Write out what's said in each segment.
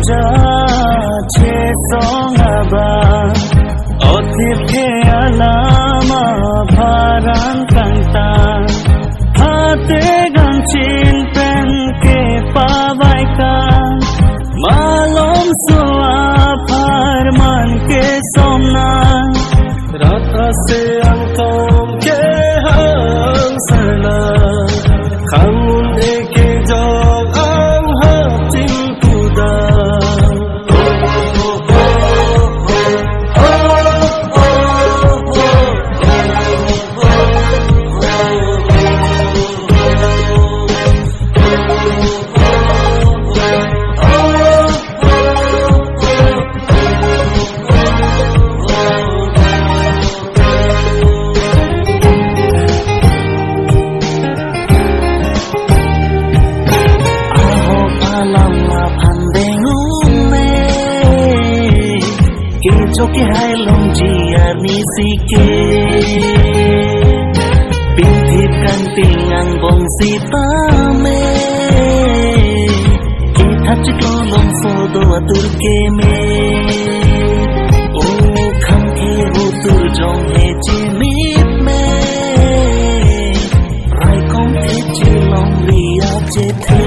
ja che songa ba othip ke alama pharan kanta Phatek chin pen ke pawai ka malom suwa pharman ke somna rata se angtong ke hang sarna khangun eke jog ang hatim puda cho cái hai lòng chia mi si ke pin thip kan pingang bong si ta me ke thach ko long so do atur ke me o kham ke ho tur jong he chi mit me rai kong he chi long ria che the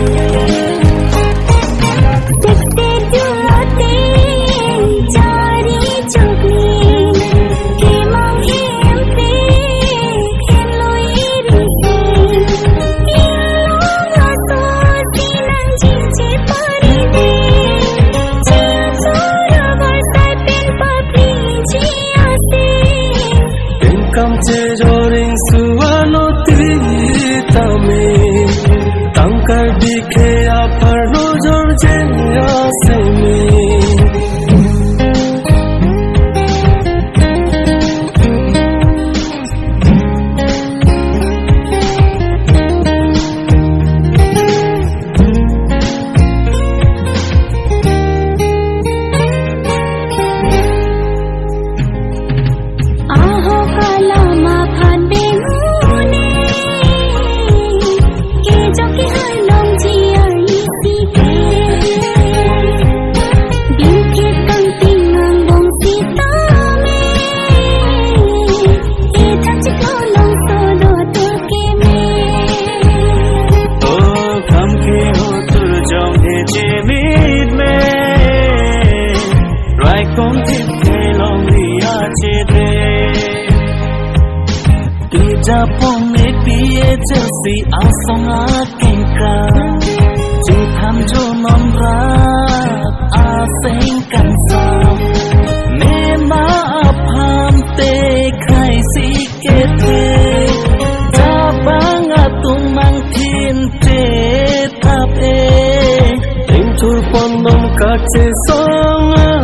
Kam che joring suano titame tangkar dikhe apar nojor jenya seme Con thip ke long ria che de tu ja pom me pie che si a song a ken ka chu tham jo non ra a seng kan sa me ma pham te khai si ke the ja bang a tung mang thin te thap e eng thur pon nom ka che song